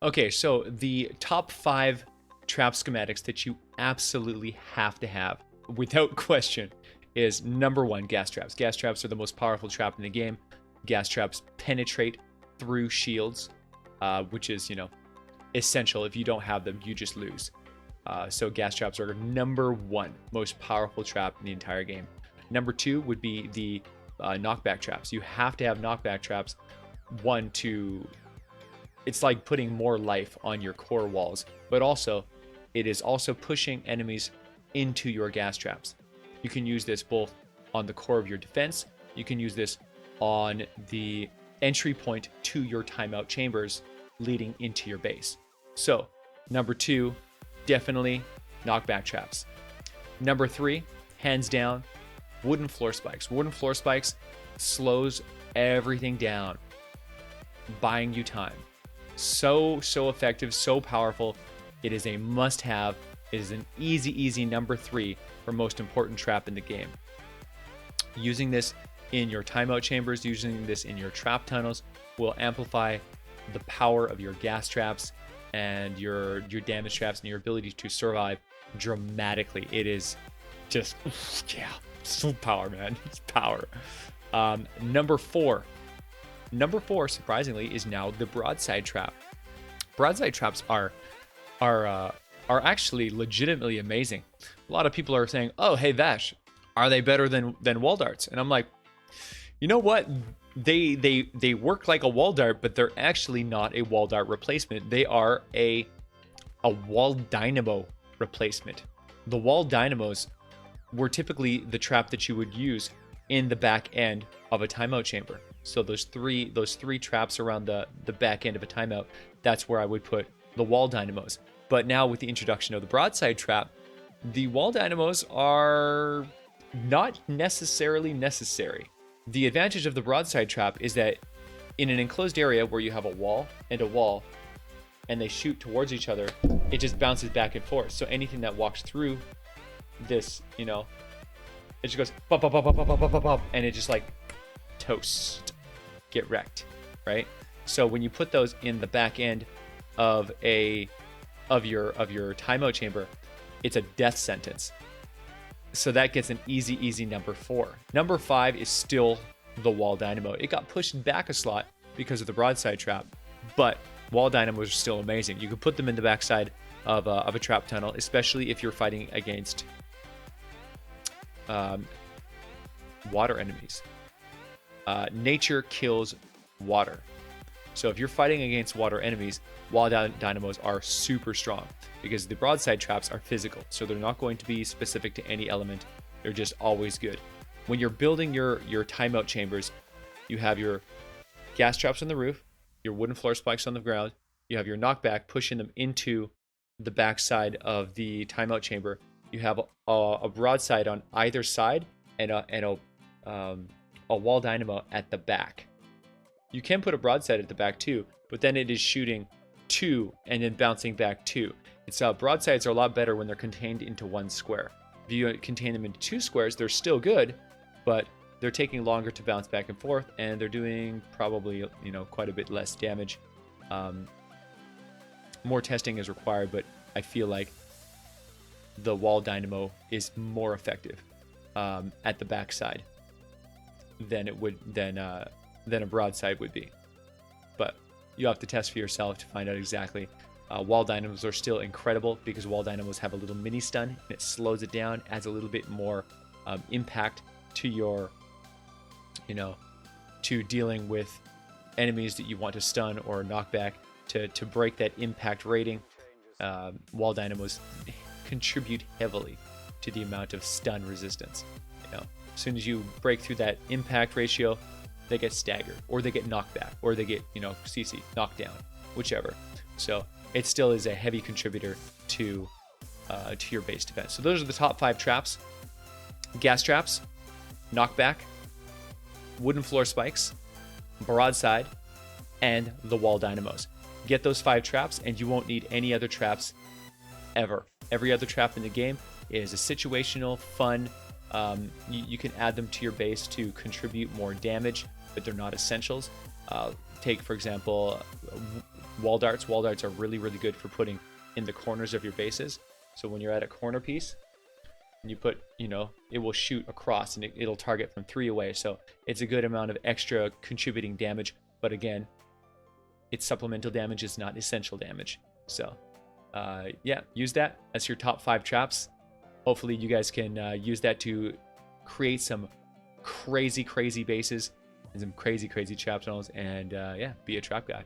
Okay, so the top 5 trap schematics that you absolutely have to have, without question, is number 1, gas traps. Gas traps are the most powerful trap in the game. Gas traps penetrate through shields, which is, essential. If you don't have them, you just lose. So gas traps are number 1 most powerful trap in the entire game. Number 2 would be the knockback traps. You have to have knockback traps. One, to it's like putting more life on your core walls, but also it is also pushing enemies into your gas traps. You can use this both on the core of your defense. You can use this on the entry point to your timeout chambers leading into your base. So number 2, definitely knockback traps. Number 3, hands down, wooden floor spikes. Wooden floor spikes slows everything down, buying you time. So effective, so powerful. It is a must-have. It is an easy number 3 for most important trap in the game. Using this in your timeout chambers, using this in your trap tunnels will amplify the power of your gas traps and your damage traps and your ability to survive dramatically. It is just, yeah, so power, man. It's power. Number 4, surprisingly, is now the Broadside Trap. Broadside traps are actually legitimately amazing. A lot of people are saying, "Oh, hey Vash, are they better than wall darts?" And I'm like, you know what? They work like a wall dart, but they're actually not a wall dart replacement. They are a wall dynamo replacement. The wall dynamos were typically the trap that you would use in the back end of a timeout chamber. So those three traps around the back end of a timeout, that's where I would put the wall dynamos. But now with the introduction of the Broadside Trap, the wall dynamos are not necessarily necessary. The advantage of the Broadside Trap is that in an enclosed area where you have a wall and they shoot towards each other, it just bounces back and forth. So anything that walks through this, it just goes bop, bop, bop, bop, bop, bop, bop, bop, and it just like toast, get wrecked, right? So when you put those in the back end of your timeout chamber, it's a death sentence. So that gets an easy number 4. Number 5 is still the wall dynamo. It got pushed back a slot because of the Broadside Trap, but wall dynamos are still amazing. You can put them in the backside of a trap tunnel, especially if you're fighting against water enemies. Nature kills water. So if you're fighting against water enemies, wall dynamos are super strong because the Broadside traps are physical. So they're not going to be specific to any element. They're just always good. When you're building your timeout chambers, you have your gas traps on the roof, your wooden floor spikes on the ground, you have your knockback pushing them into the backside of the timeout chamber. You have a broadside on either side and a wall dynamo at the back. You can put a broadside at the back too, but then it is shooting 2 and then bouncing back 2. It's broadsides are a lot better when they're contained into 1 square. If you contain them into 2 squares, they're still good, but they're taking longer to bounce back and forth, and they're doing probably quite a bit less damage. More testing is required, but I feel like the wall dynamo is more effective at the backside than a broadside would be. But you have to test for yourself to find out exactly. Wall dynamos are still incredible because wall dynamos have a little mini stun and it slows it down, adds a little bit more impact to your, to dealing with enemies that you want to stun or knock back to break that impact rating. Wall dynamos contribute heavily to the amount of stun resistance. As soon as you break through that impact ratio, they get staggered, or they get knocked back, or they get, CC, knocked down, whichever. So it still is a heavy contributor to your base defense. So those are the top 5 traps: gas traps, knockback, wooden floor spikes, broadside, and the wall dynamos. Get those 5 traps, and you won't need any other traps ever. Every other trap in the game is a situational, fun. You can add them to your base to contribute more damage, but they're not essentials. Take, for example, wall darts. Wall darts are really, really good for putting in the corners of your bases. So when you're at a corner piece, and you put, it will shoot across and it'll target from 3 away. So it's a good amount of extra contributing damage. But again, it's supplemental damage, is not essential damage. So yeah, use that as your top 5 traps. Hopefully you guys can use that to create some crazy, crazy bases and some crazy, crazy trap tunnels, and yeah, be a trap guy.